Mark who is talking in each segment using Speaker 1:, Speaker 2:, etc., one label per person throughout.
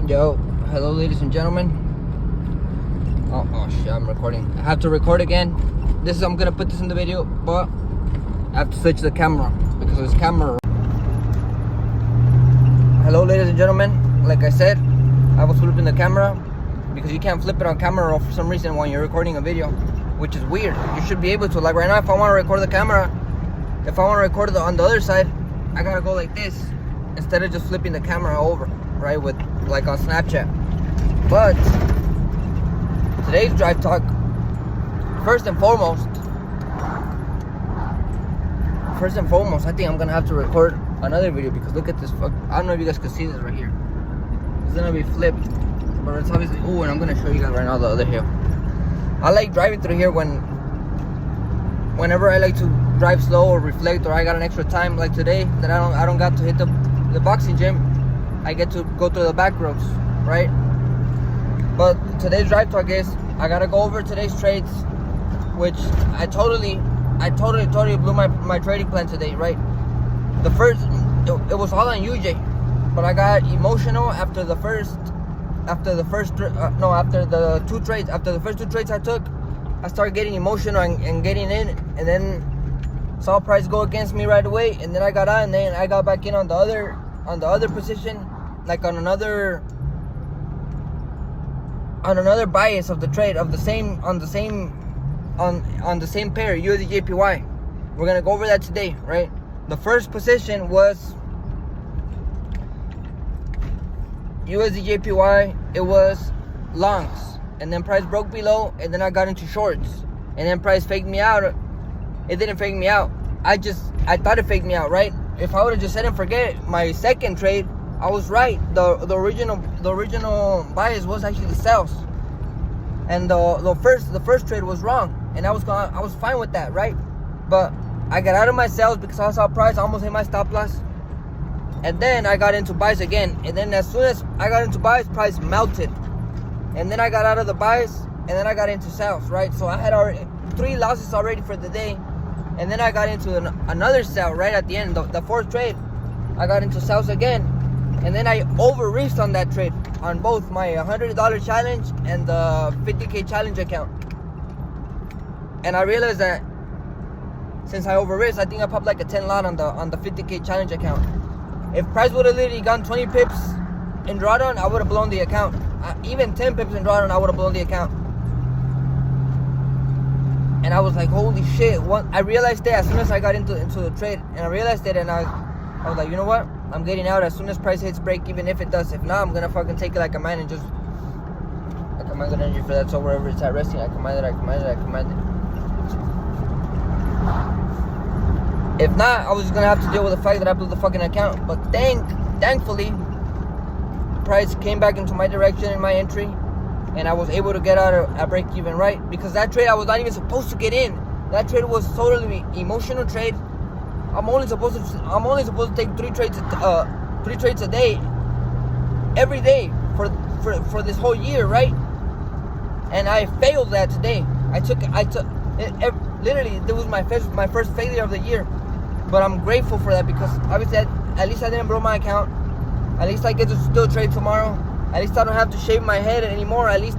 Speaker 1: Yo, hello ladies and gentlemen. Oh shit, I'm recording. I have to record again. I'm gonna put this in the video, but I have to switch the camera because this camera. Hello ladies and gentlemen. Like I said, I was flipping the camera because you can't flip it on camera for some reason when you're recording a video, which is weird. You should be able to. Like right now, if I want to record the camera, if I want to record it on the other side, I gotta go like this instead of just flipping the camera over, right? With like on Snapchat. But today's drive talk, first and foremost, I think I'm gonna have to record another video because look at this. I don't know if you guys can see this right here. It's gonna be flipped, but it's obviously. Oh, and I'm gonna show you guys right now the other hill. I like driving through here whenever I like to drive slow or reflect, or I got an extra time like today that I don't got to hit the boxing gym. I get to go through the back roads, right? But today's drive talk is I gotta go over today's trades, which I totally blew my trading plan today, right? The first, it was all on UJ, but I got emotional after the first two trades I took. I started getting emotional and getting in, and then saw price go against me right away, and then I got out, and then I got back in on the other position, like on another bias of the trade on the same pair, USD/JPY. We're gonna go over that today, right? The first position was USD/JPY. It was longs, and then price broke below, and then I got into shorts, and then price faked me out. It didn't fake me out. I thought it faked me out, right? If I would have just said and forget my second trade, I was right. The original bias was actually the sells, and the first trade was wrong, and I was fine with that, right? But I got out of my sells because I saw price almost hit my stop loss, and then I got into buys again, and then as soon as I got into buys, price melted, and then I got out of the buys, and then I got into sells, right? So I had already 3 losses already for the day. And then I got into another sell right at the end. The fourth trade, I got into sells again. And then I over-risked on that trade on both my $100 challenge and the 50K challenge account. And I realized that since I over-risked, I think I popped like a 10 lot on the 50K challenge account. If price would have literally gone 20 pips in drawdown, I would have blown the account. Even 10 pips in drawdown, I would have blown the account. And I was like, holy shit. I realized that as soon as I got into the trade, and I realized it, and I was like, you know what? I'm getting out as soon as price hits break, even if it does. If not, I'm gonna fucking take it like a man and just I command the energy for that. So wherever it's at resting, I command it. If not, I was just gonna have to deal with the fact that I blew the fucking account. But thankfully, price came back into my direction in my entry, and I was able to get out a break even, right? Because that trade I was not even supposed to get in. That trade was totally emotional trade. I'm only supposed to take 3 trades a day, every day for this whole year, right? And I failed that today. I took it, literally it was my first failure of the year. But I'm grateful for that because obviously at least I didn't blow my account. At least I get to still trade tomorrow. At least I don't have to shave my head anymore, at least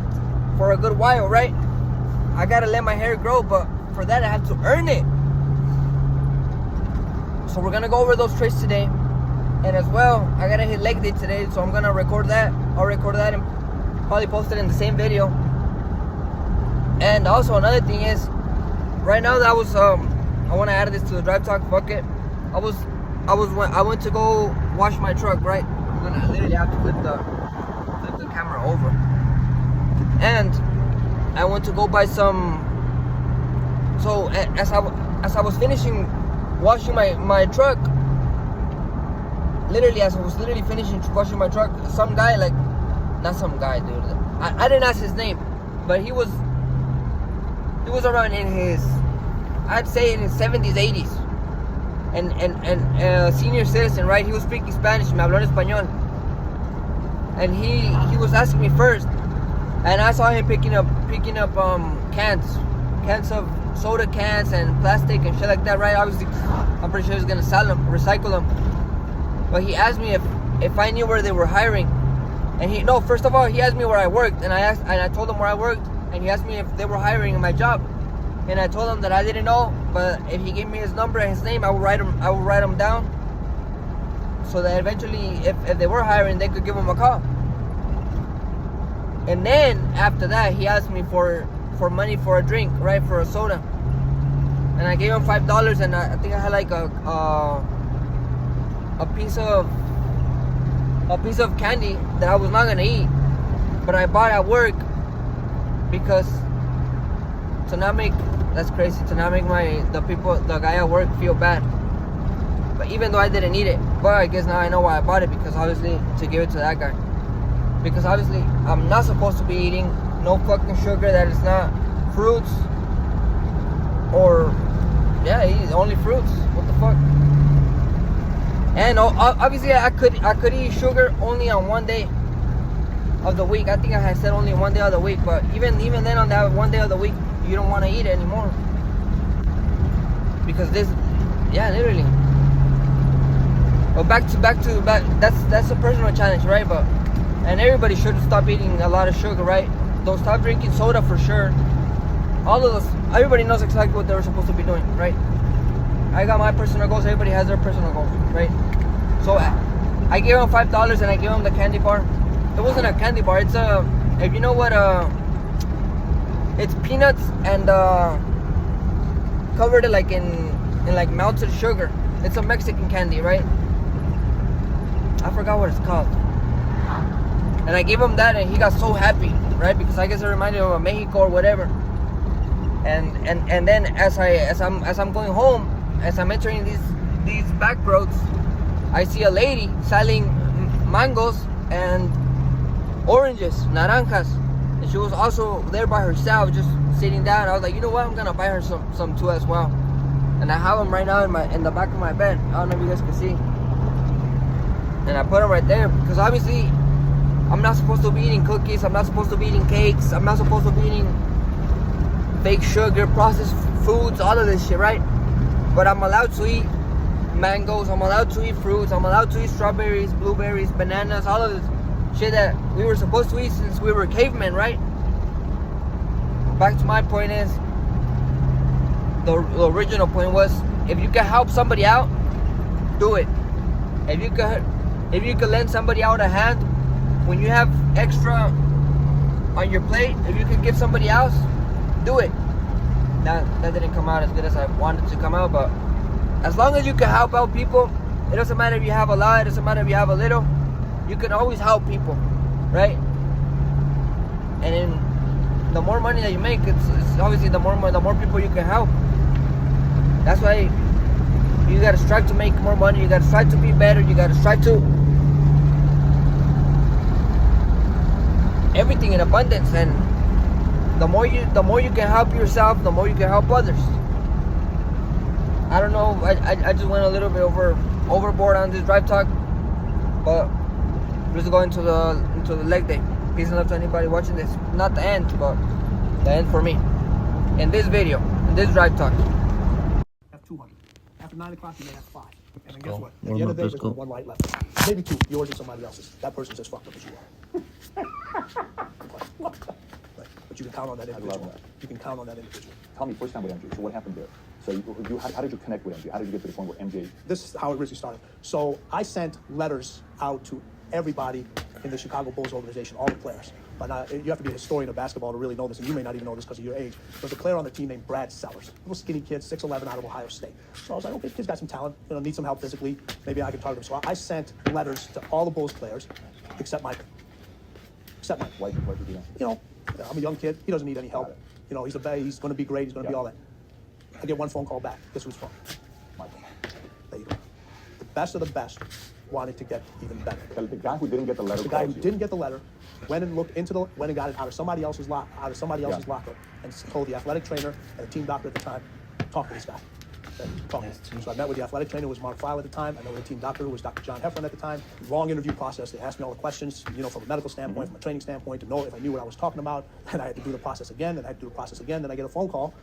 Speaker 1: for a good while, right? I gotta let my hair grow, but for that I have to earn it. So we're gonna go over those trades today. And as well, I gotta hit leg day today, so I'm gonna record that. I'll record that and probably post it in the same video. And also another thing is, right now that I wanna add this to the drive talk bucket. I went to go wash my truck, right? I'm gonna literally have to flip the camera over, and I went to go buy some. So as I was finishing washing my truck, as I was finishing washing my truck, some guy, like, not some guy, dude, I didn't ask his name, but he was around in his, I'd say in his 70s, 80s, and senior citizen, right? He was speaking Spanish, me habló en español. And he was asking me first, and I saw him picking up cans of soda cans and plastic and shit like that, right? Obviously, I'm pretty sure he's gonna recycle them. But he asked me if I knew where they were hiring, And first of all, he asked me where I worked, and I told him where I worked, and he asked me if they were hiring in my job, and I told him that I didn't know, but if he gave me his number and his name, I would write him down, so that eventually, if they were hiring, they could give him a call. And then after that, he asked me for money for a drink, right, for a soda, and I gave him $5, and I think I had like a piece of candy that I was not gonna eat, but I bought at work because to not make the guy at work feel bad. But even though I didn't eat it, but I guess now I know why I bought it, because obviously to give it to that guy, because obviously I'm not supposed to be eating no fucking sugar that is not fruits, or only fruits. What the fuck? And obviously I could eat sugar only on one day of the week. I think I had said only one day of the week, but even then, on that one day of the week, you don't want to eat it anymore, because literally. But back. That's a personal challenge, right? And everybody should stop eating a lot of sugar, right? Don't stop drinking soda for sure. All of us, everybody knows exactly what they're supposed to be doing, right? I got my personal goals. Everybody has their personal goals, right? So I gave him $5 and I gave him the candy bar. It wasn't a candy bar. It's if you know what, it's peanuts and covered it like in like melted sugar. It's a Mexican candy, right? I forgot what it's called. And I gave him that, and he got so happy, right? Because I guess it reminded him of Mexico or whatever. And then as I'm going home, as I'm entering these back roads, I see a lady selling mangoes and oranges, naranjas, and she was also there by herself, just sitting down. I was like, you know what? I'm gonna buy her some too as well. And I have them right now in the back of my bed. I don't know if you guys can see. And I put them right there because obviously I'm not supposed to be eating cookies. I'm not supposed to be eating cakes. I'm not supposed to be eating fake sugar, processed foods, all of this shit, right? But I'm allowed to eat mangoes. I'm allowed to eat fruits. I'm allowed to eat strawberries, blueberries, bananas, all of this shit that we were supposed to eat since we were cavemen, right? Back to my point is, the original point was, if you can help somebody out, do it. If you could lend somebody out a hand when you have extra on your plate, if you could give somebody else, do it. That didn't come out as good as I wanted to come out, but as long as you can help out people, it doesn't matter if you have a lot, it doesn't matter if you have a little, you can always help people, right? And then the more money that you make, it's obviously the more people you can help. That's why you gotta strive to make more money, you gotta strive to be better, you gotta strive to everything in abundance. And the more you can help yourself, the more you can help others. I don't know, I just went a little bit overboard on this drive talk, but just going into the leg day. Peace and love to anybody watching this. Not the end, but the end for me. In this video, in this drive talk.
Speaker 2: Have 200. After 9 o'clock, you may have 5. And then guess what? At the end of the day, there's one right left. Maybe 2, yours and somebody else's. That person's as fucked up as you are. But you can count on that individual.
Speaker 3: I love that.
Speaker 2: You can count on that individual.
Speaker 3: Tell me first time with MJ. So what happened there? So how did you connect with MJ? How did you get to the point where MJ?
Speaker 2: This is how it really started. So I sent letters out to everybody in the Chicago Bulls organization, all the players. But you have to be a historian of basketball to really know this, and you may not even know this because of your age. There's a player on the team named Brad Sellers, little skinny kid, 6'11", out of Ohio State. So I was like, okay, kid's got some talent, need some help physically. Maybe I can target him. So I sent letters to all the Bulls players, except Michael.
Speaker 3: Why did you do that?
Speaker 2: I'm a young kid. He doesn't need any help. He's going to be great. He's going to be all that. I get one phone call back. Guess who's phone?
Speaker 3: Michael.
Speaker 2: There you go. The best of the best wanted to get even better.
Speaker 3: The guy who didn't get the letter.
Speaker 2: The guy who didn't get the letter went and got it out of somebody else's locker, and told the athletic trainer and the team doctor at the time, talk to this guy. So I met with the athletic trainer, who was Mark File at the time. I met with the team doctor, who was Dr. John Heffron at the time. Long interview process. They asked me all the questions, from a medical standpoint, from a training standpoint, to know if I knew what I was talking about. And I had to do the process again, and I had to do the process again. Then I get a phone call,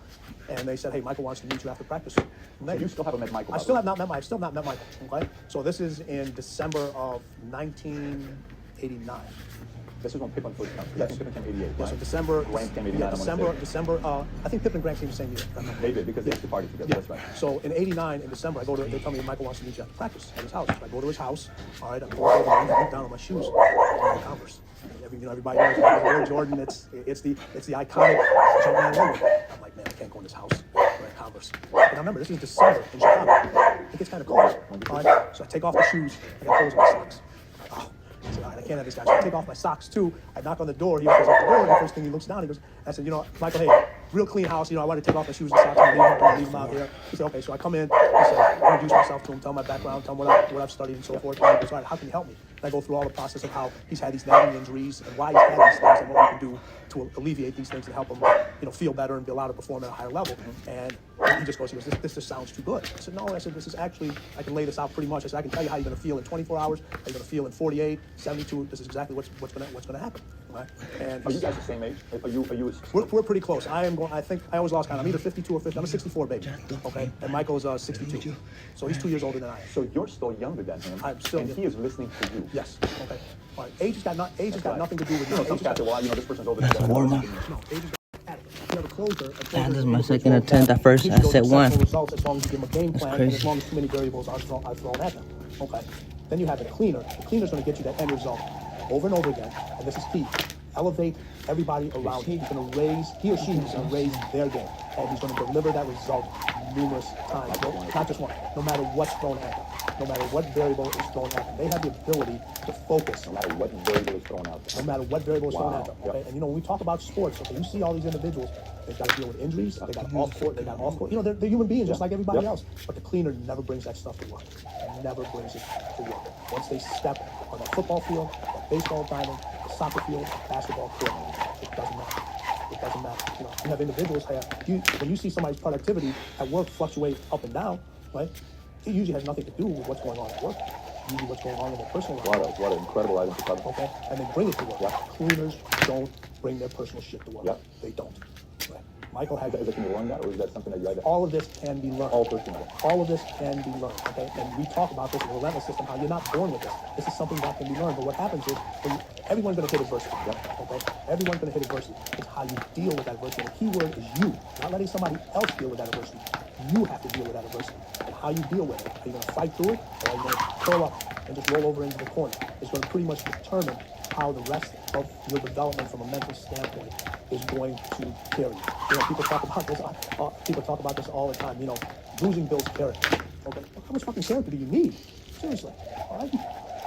Speaker 2: and they said, hey, Michael wants to meet you after practice.
Speaker 3: So you still haven't met Michael?
Speaker 2: I've still not met Michael, okay? So this is in December of '89.
Speaker 3: This is when Pippen first came. I think Pippen came 88,
Speaker 2: Yeah,
Speaker 3: right?
Speaker 2: so December.
Speaker 3: Grant came 89,
Speaker 2: Yeah,
Speaker 3: I wanna
Speaker 2: December.
Speaker 3: say.
Speaker 2: December. I think Pippen and Grant came the same year. if I remember.
Speaker 3: They did, because they used to party together, that's right.
Speaker 2: So in '89, in December, they tell me Michael wants to meet you at practice at his house. I go to his house. All right, I go over there, I look down on my shoes, on Converse. Everybody knows Air Jordan. It's the iconic Jumpman logo. I'm like, man, I can't go in this house wearing Converse. And I remember this is December in Chicago. It gets kind of cold. All right, so I take off the shoes. I got holes in my socks. Oh. I said, all right, I can't have this guy. So I take off my socks too. I knock on the door. He opens up the door, and the first thing he looks down, he goes, I said, Michael, hey, real clean house. I want to take off my shoes and socks and leave them out here. He said, okay. So I come in. I said, introduce myself to him, tell him my background, tell him what I've studied and so forth. And he goes, all right, how can you help me? And I go through all the process of how he's had these nagging injuries and why he's had these things and what we can do to alleviate these things and help him, feel better and be allowed to perform at a higher level. And he just goes, this just sounds too good. I said, no. I said, this is actually, I can lay this out pretty much. I said, I can tell you how you're going to feel in 24 hours, how you're going to feel in 48, 72. This is exactly what's going to happen. Right? And
Speaker 3: Are you guys the same age? Are you?
Speaker 2: We're pretty close. I think I always lost count. I'm either 52 or 50. I'm a 64 baby. Okay, and Michael's 62, so he's 2 years older than I am.
Speaker 3: So you're still younger than him,
Speaker 2: I'm still
Speaker 3: and
Speaker 2: young.
Speaker 3: he is listening to you.
Speaker 2: Yes. Okay. All right. Age has got nothing to do with
Speaker 3: Some cats say, well, this person's older than
Speaker 1: That's
Speaker 3: me.
Speaker 1: a warm-up.
Speaker 2: No, age is you have a closer.
Speaker 1: This is my second attempt. At first, I said one.
Speaker 2: Results as long as you give them a game plan and
Speaker 1: crazy.
Speaker 2: as long as too many variables are thrown at them. Okay. Then you have a cleaner. The cleaner's going to get you that end result over and over again. And this is key. Elevate everybody around him. He's going to raise, he or she is going to raise their game. And he's going to deliver that result numerous times. Not just one. No matter what's thrown at them. No matter what variable is thrown at them. They have the ability to focus.
Speaker 3: No matter what variable is thrown out there.
Speaker 2: No matter what variable is thrown at them. Okay?
Speaker 3: Yep.
Speaker 2: And when we talk about sports, okay, you see all these individuals, they've got to deal with injuries, they got off court, they're human beings just like everybody else. But the cleaner never brings that stuff to work. Never brings it to work. Once they step on that football field, that baseball diamond, the soccer field, basketball court, it doesn't matter. It doesn't matter. You have individuals when you see somebody's productivity at work fluctuate up and down, right? It usually has nothing to do with what's going on at work. Usually what's going on in their personal life.
Speaker 3: What an incredible item to cover.
Speaker 2: Okay, and they bring it to work.
Speaker 3: Yep.
Speaker 2: Cleaners don't bring their personal shit to work.
Speaker 3: Yep.
Speaker 2: They don't. Right. Michael has
Speaker 3: Can you learn that, or is that something that you either?
Speaker 2: all of this can be learned.
Speaker 3: All 13 of it.
Speaker 2: All of this can be learned. Okay, and we talk about this in the relentless system. How you're not born with this. This is something that can be learned. But what happens is everyone's going to hit adversity. Yep. Okay, everyone's going to hit adversity. It's how you deal with that adversity. And the key word is you. Not letting somebody else deal with that adversity. You have to deal with that adversity. And how you deal with it. Are you going to fight through it, or are you going to curl up and just roll over into the corner? It's going to pretty much determine how the rest of your development from a mental standpoint is going to carry you. People talk about this. People talk about this all the time. Losing builds character. Okay, how much fucking character do you need? Seriously, all right.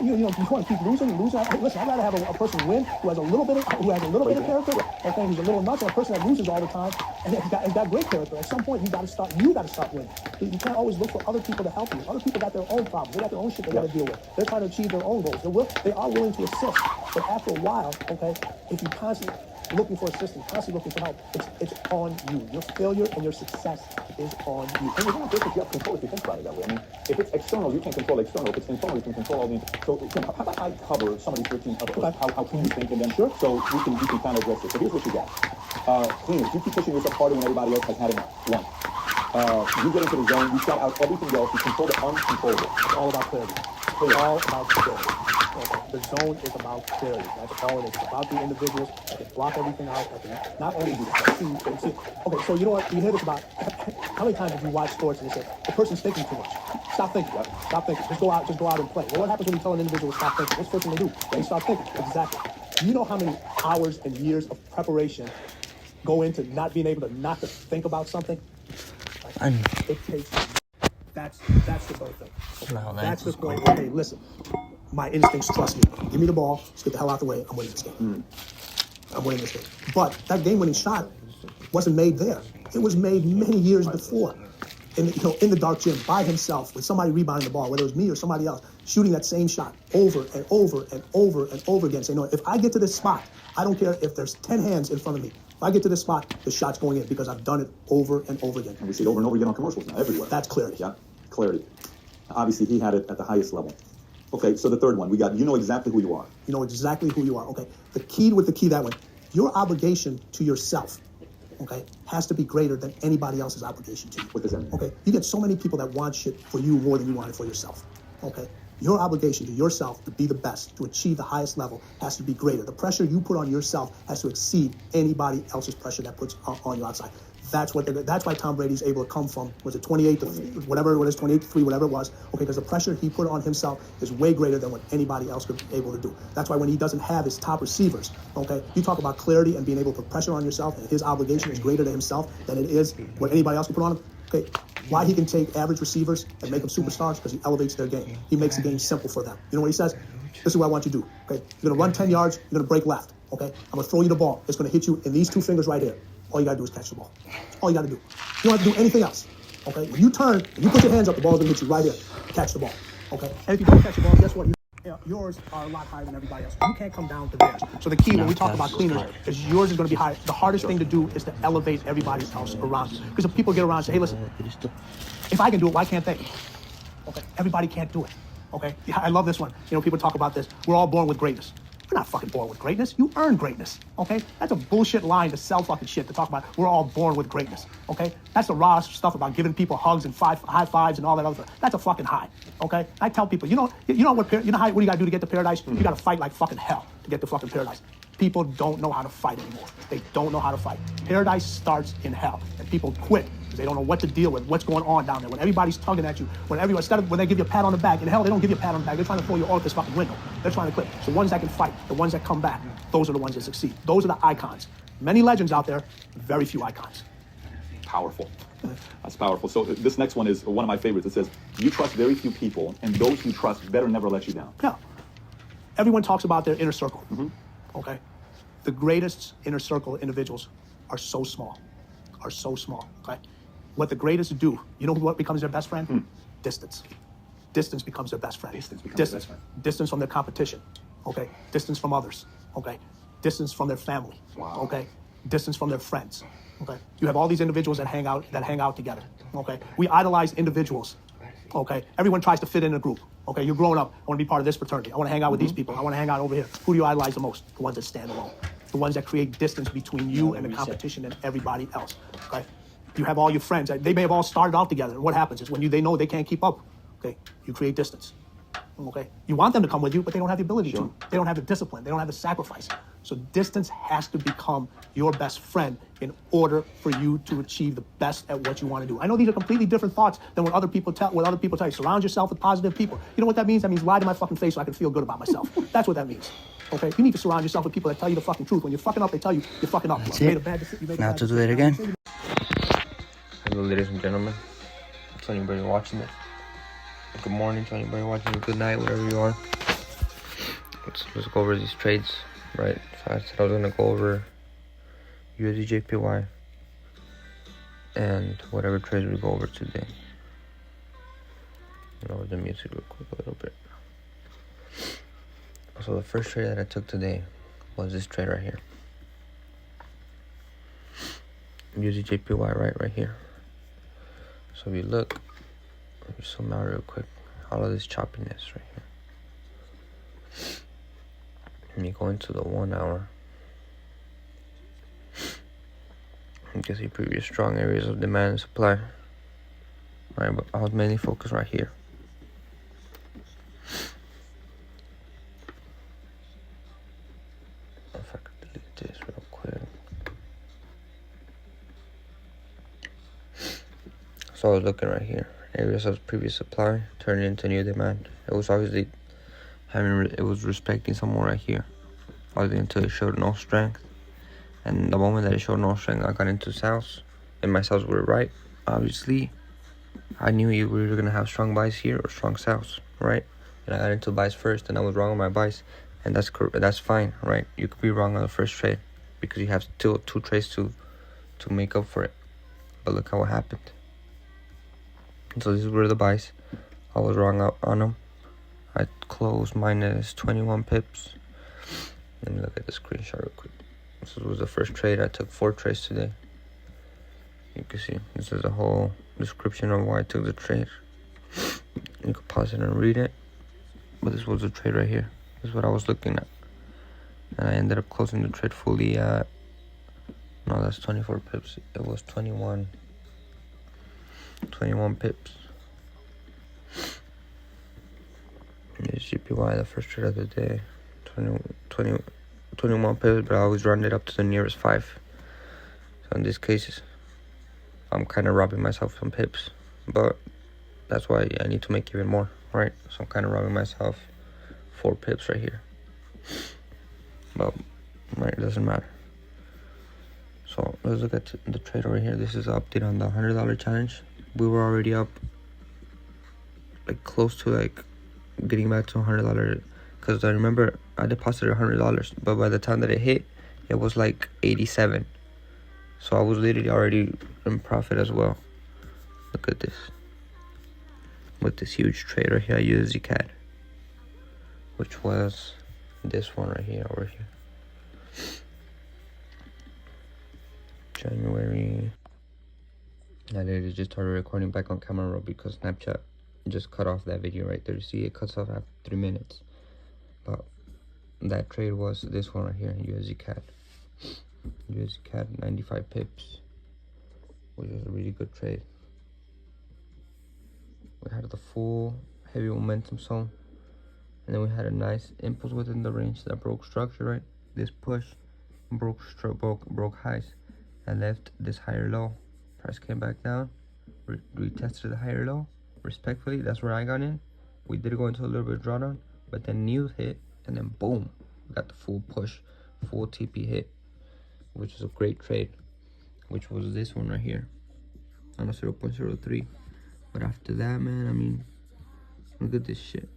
Speaker 2: You want to keep losing. Listen, I'd rather have a person win who has a little bit of character, okay, who's a little nuts, than a person that loses all the time and has got great character. At some point, you got to start winning. You can't always look for other people to help you. Other people got their own problems. They got their own shit they got to deal with. They're trying to achieve their own goals. They are willing to assist, but after a while, okay, if you constantly looking for assistance, constantly looking for help, it's on you. Your failure and your success is on you.
Speaker 3: And it's not just that you have control if you think about it that way. I mean, if it's external, you can control external. If it's internal, you can control all these. So, Tim, how about I cover some of these 13 of how clean you think, and then so we can kind of address this. So here's what you got. Cleaners, you keep pushing yourself harder when everybody else has had it once. You get into the zone, you shut out everything else, you control the uncontrollable.
Speaker 2: It's all about clarity. It's all about clarity. Okay. The zone is about clarity. That's all it is. It's about the individuals that can block everything out. That can not only do that, see. Okay, so you know what? You hear this about how many times have you watched sports and they say the person's thinking too much? Stop thinking. Stop thinking. Just go out and play. Well, what happens when you tell an individual to stop thinking? What's the first thing they do? They start thinking. Exactly. Do you know how many hours and years of preparation go into not being able to not to think about something? It takes. That's the whole thing. Okay?
Speaker 1: No,
Speaker 2: that's the point. Okay, listen. My instincts trust me. Give me the ball. Let's get the hell out the way. I'm winning this game. I'm winning this game. But that game-winning shot wasn't made there. It was made many years before. In the dark gym, by himself, with somebody rebounding the ball, whether it was me or somebody else, shooting that same shot over and over and over and over again. Saying, no, if I get to this spot, I don't care if there's 10 hands in front of me. If I get to this spot, the shot's going in because I've done it over and over again.
Speaker 3: And we see it over and over again on commercials now, everywhere.
Speaker 2: That's clarity.
Speaker 3: Yeah, clarity. Obviously, he had it at the highest level. Okay, so the third one, we got, you know exactly who you are.
Speaker 2: You know exactly who you are, okay? The key that one, your obligation to yourself, okay, has to be greater than anybody else's obligation to you.
Speaker 3: What does that mean?
Speaker 2: Okay, you get so many people that want shit for you more than you want it for yourself, okay? Your obligation to yourself to be the best, to achieve the highest level, has to be greater. The pressure you put on yourself has to exceed anybody else's pressure that puts on you outside. That's why Tom Brady's able to come from, was it 28 to whatever it was, 28 to 3, whatever it was, okay, because the pressure he put on himself is way greater than what anybody else could be able to do. That's why when he doesn't have his top receivers, okay, you talk about clarity and being able to put pressure on yourself, and his obligation is greater to himself than it is what anybody else can put on him, okay, why he can take average receivers and make them superstars, because he elevates their game. He makes the game simple for them. You know what he says? This is what I want you to do, okay? You're gonna run 10 yards, you're gonna break left, okay? I'm gonna throw you the ball. It's gonna hit you in these 2 fingers right here. All you gotta do is catch the ball. All you gotta do. You don't have to do anything else. Okay? When you turn, when you put your hands up, the ball's gonna hit you right here. Catch the ball. Okay? And if you don't catch the ball, guess what? Yours are a lot higher than everybody else. You can't come down to theirs. So the key when we talk about cleaners is yours is gonna be higher. The hardest thing to do is to elevate everybody else around you. Because if people get around and say, hey, listen, if I can do it, why can't they? Okay? Everybody can't do it. Okay? Yeah, I love this one. You know, people talk about this. We're all born with greatness. You're not fucking born with greatness. You earn greatness, okay? That's a bullshit line to sell fucking shit, to talk about we're all born with greatness, okay? That's the raw stuff about giving people hugs and high fives and all that other stuff. That's a fucking high, okay? I tell people, what do you gotta do to get to paradise? You gotta fight like fucking hell to get to fucking paradise. People don't know how to fight anymore. They don't know how to fight. Paradise starts in hell, and people quit because they don't know what to deal with, what's going on down there. When everybody's tugging at you, when they give you a pat on the back, in hell they don't give you a pat on the back. They're trying to throw you off this fucking window. They're trying to quit. So the ones that can fight, the ones that come back, those are the ones that succeed. Those are the icons. Many legends out there, very few icons.
Speaker 3: Powerful. That's powerful. So this next one is one of my favorites. It says, you trust very few people, and those you trust better never let you down.
Speaker 2: Yeah. Everyone talks about their inner circle. Okay? The greatest inner circle individuals are so small, okay? What the greatest do, you know what becomes their best friend? Distance. Distance becomes their best friend. Distance from their competition, okay? Distance from others, okay? Distance from their family, okay? Distance from their friends, okay? You have all these individuals that hang out together, okay? We idolize individuals, okay? Everyone tries to fit in a group. Okay, you're growing up. I want to be part of this fraternity. I want to hang out with these people. I want to hang out over here. Who do you idolize the most? The ones that stand alone. The ones that create distance between you and the competition and everybody else. Okay? You have all your friends. They may have all started out together. And what happens is when they know they can't keep up, okay, you create distance. Okay? You want them to come with you, but they don't have the ability to. They don't have the discipline. They don't have the sacrifice. So distance has to become your best friend in order for you to achieve the best at what you want to do. I know these are completely different thoughts than what other people tell you. Surround yourself with positive people. You know what that means? That means lie to my fucking face so I can feel good about myself. That's what that means. Okay? You need to surround yourself with people that tell you the fucking truth. When you're fucking up, they tell you you're fucking up.
Speaker 1: That's
Speaker 2: you
Speaker 1: it.
Speaker 2: made a bad decision.
Speaker 1: Now to do it again. Hello, ladies and gentlemen. To anybody watching this. Good morning to anybody watching. Good night, wherever you are. Let's go over these trades. Right, so I said I was gonna go over USDJPY and whatever trades we go over today. Lower the music real quick a little bit. So the first trade that I took today was this trade right here. USDJPY right here. So if you look, let me zoom out real quick. All of this choppiness right here. Let me go into the 1 hour. You can see previous strong areas of demand and supply. Alright, but I was mainly focused right here. If I could delete this real quick. So I was looking right here. Areas of previous supply turning into new demand. It was obviously it was respecting somewhere right here. Obviously until it showed no strength. And the moment that it showed no strength, I got into sells. And my sells were right. Obviously, I knew you were either going to have strong buys here or strong sells, right? And I got into buys first, and I was wrong on my buys. And that's fine, right? You could be wrong on the first trade because you have still 2 trades to make up for it. But look how it happened. So these were the buys. I was wrong on them. I closed minus 21 pips. Let me look at the screenshot real quick. This was the first trade. I took 4 trades today. You can see this is a whole description of why I took the trade. You can pause it and read it. But this was the trade right here. This is what I was looking at. And I ended up closing the trade fully at, no, that's 24 pips. It was 21 pips. This GPY, the first trade of the day. 21 pips, but I always round it up to the nearest 5. So in this case, I'm kind of robbing myself some pips, but that's why I need to make even more, right? So I'm kind of robbing myself 4 pips right here. But, right, it doesn't matter. So let's look at the trade over here. This is an update on the $100 challenge. We were already up, like, close to, like, getting back to $100. Because I remember I deposited $100, but by the time that it hit, it was like 87. So I was literally already in profit as well. Look at this. With this huge trade right here, I used ZCAD, which was this one right here, over here. January. I literally just started recording back on camera roll because Snapchat just cut off that video right there. You see, it cuts off after 3 minutes. But that trade was this one right here, USD CAD 95 pips, which was a really good trade. We had the full heavy momentum zone, and then we had a nice impulse within the range that broke structure, right? This push broke highs and left this higher low. Price came back down, retested the higher low respectfully. That's where I got in. We did go into a little bit of drawdown, but then news hit, and then boom, we got the full push, full TP hit, which was a great trade, which was this one right here on a 0.03. But after that, man, I mean, look at this shit.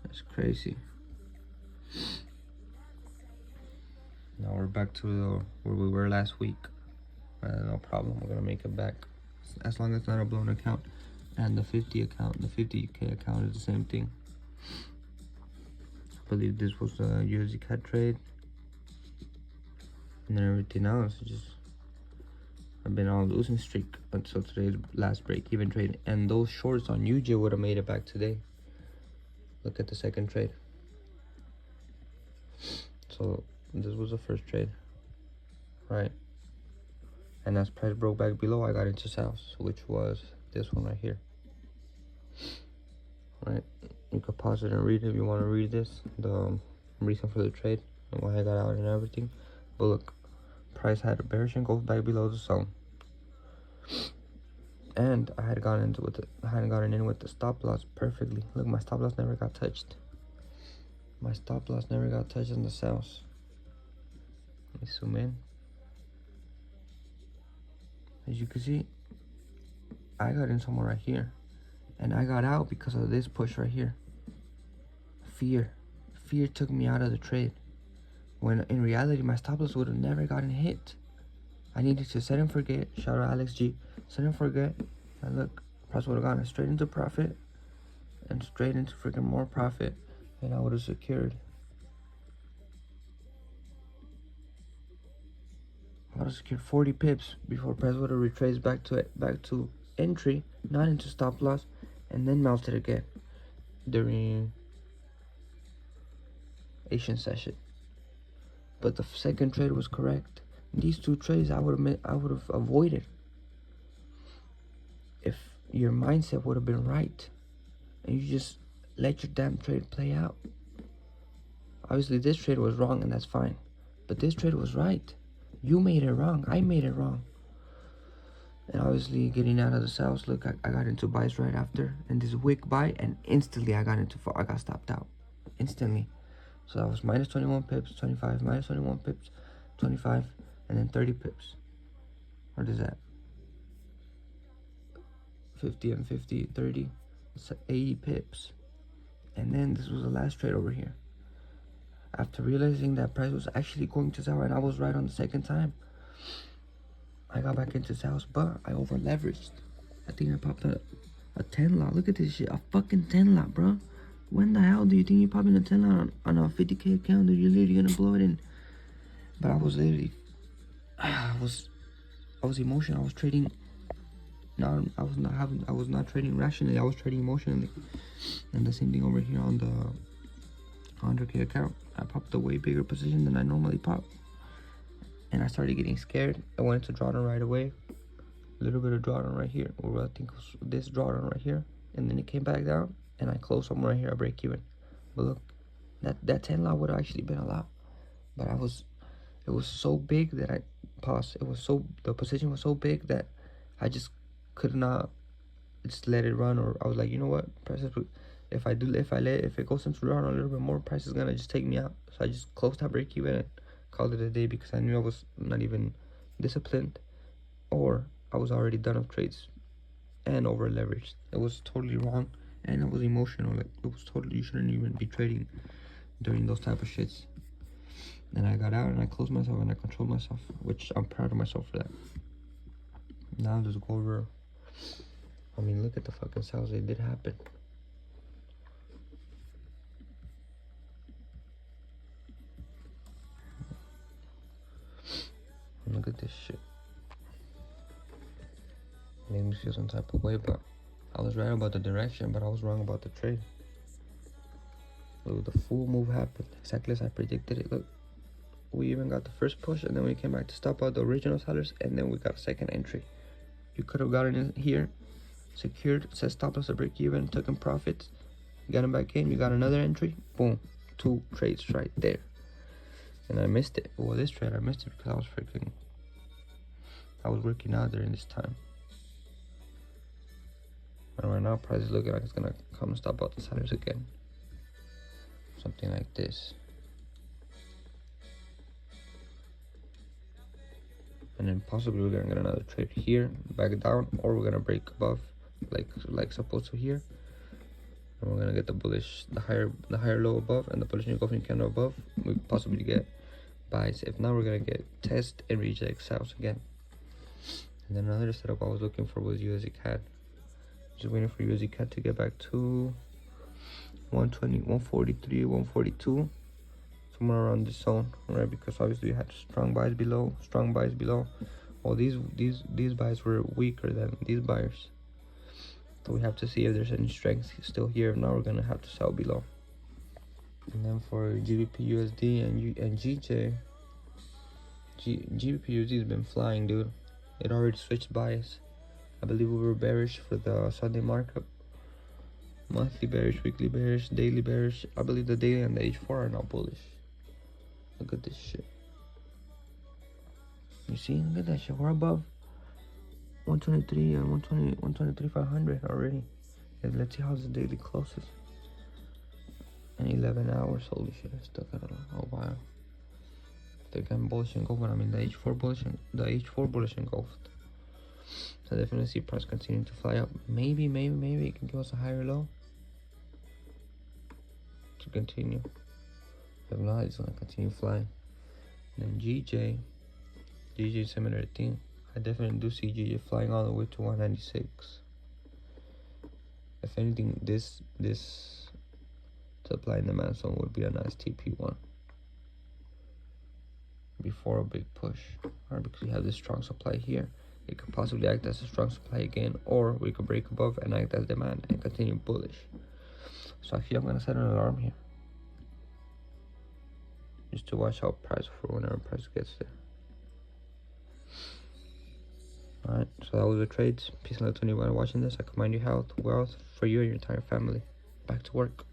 Speaker 1: That's crazy. Now we're back to where we were last week. No problem, we're gonna make it back as long as it's not a blown account. And the 50K account is the same thing. I believe this was a USD CAD trade, and then everything else just, I've been on a losing streak until today's last break-even trade, and those shorts on UJ would have made it back today. Look at the second trade. So this was the first trade, right? And as price broke back below, I got into sales, which was this one right here, right? You could pause it and read it if you want to read this, the reason for the trade and why I got out and everything. But look, price had a bearish and goes back below the zone, and I had gotten in with the stop loss perfectly. Look, my stop loss never got touched. My stop loss never got touched in the sales. Let me zoom in. As you can see, I got in somewhere right here, and I got out because of this push right here. Fear took me out of the trade, when in reality my stop loss would have never gotten hit. I needed to set and forget. Shout out Alex G. Set and forget, and look, price would have gone straight into profit and straight into freaking more profit, and I would have secured. I would have secured 40 pips before price would have retraced back to entry, not into stop loss, and then melted again during Asian session. But the second trade was correct. These two trades I would have avoided if your mindset would have been right and you just let your damn trade play out. Obviously this trade was wrong, and that's fine, but this trade was right. You made it wrong, I made it wrong. And obviously getting out of the sales, look, I got into buys right after, and this wick buy, and instantly I got stopped out instantly. So that was minus 21 pips, 25, minus 21 pips, 25, and then 30 pips. What is that? 50 and 50, 30, it's 80 pips. And then this was the last trade over here. After realizing that price was actually going to sell, and I was right on the second time, I got back into sales, but I over leveraged. I think I popped a 10 lot. Look at this shit, a fucking 10 lot, bro. When the hell do you think you're popping a 10 lot on a 50K account that you're literally gonna blow it in? But I was literally, I was emotional. I was trading. No, I was not trading rationally. I was trading emotionally. And the same thing over here on the 100K account. I popped a way bigger position than I normally pop, and I started getting scared. I went into drawdown right away. A little bit of drawdown right here, or I think it was this drawdown right here, and then it came back down, and I close somewhere right here, I break even. But look, that 10 lot would have actually been a lot, but it was so big that I paused. The position was so big that I just could not just let it run, or I was like, you know what, prices, if it goes into run a little bit more, price is gonna just take me out. So I just closed that break even and called it a day, because I knew I was not even disciplined, or I was already done with trades and over leveraged. It was totally wrong, and it was emotional. Like, it was totally, you shouldn't even be trading during those type of shits. And I got out and I closed myself and I controlled myself, which I'm proud of myself for that. Now let's go over. I mean, look at the fucking sales. They did happen. Look at this shit. Made me feel some type of way, but I was right about the direction, but I was wrong about the trade. Look, the full move happened exactly as I predicted it. Look, we even got the first push, and then we came back to stop out the original sellers, and then we got a second entry. You could have gotten in here, secured, set stop loss, a break even, took in profits, got them back in, you got another entry, boom, 2 trades right there. And I missed it. Well, this trade I missed it because I was working out during this time. And right now price is looking like it's gonna come and stop out the sellers again. Something like this. And then possibly we're gonna get another trade here, back down, or we're gonna break above, like supposed to here. And we're gonna get the bullish, the higher low above, and the bullish engulfing candle above. We possibly get buys. If not, we're gonna get test and reject sells again. And then another setup I was looking for was USD CAD. Just waiting for USD CAD to get back to 120, 143, 142, somewhere around this zone, right? Because obviously we had strong buys below. Well, these buys were weaker than these buyers, so we have to see if there's any strength still here. If not, we're gonna have to sell below. And then for GBP USD and GJ, GBP USD has been flying, dude. It already switched buys. I believe we were bearish for the Sunday markup. Monthly bearish, weekly bearish, daily bearish. I believe the daily and the H4 are now bullish. Look at this shit. You see? Look at that shit. We're above 123 and 123,500 already. And let's see how the daily closes. In 11 hours. Holy shit, I still got a while. I think I'm bullish engulfed. I mean, the H4 bullish engulfed. So I definitely see price continuing to fly up. Maybe it can give us a higher low to continue. If not, it's gonna continue flying. And then GJ similar thing. I definitely do see GJ flying all the way to 196. If anything, this supply and demand zone would be a nice TP1 before a big push. Alright, because we have this strong supply here. It could possibly act as a strong supply again, or we could break above and act as demand and continue bullish. So actually I'm gonna set an alarm here, just to watch out price for whenever price gets there. Alright, so that was the trades. Peace and love to anyone watching this. I command you health, wealth for you and your entire family. Back to work.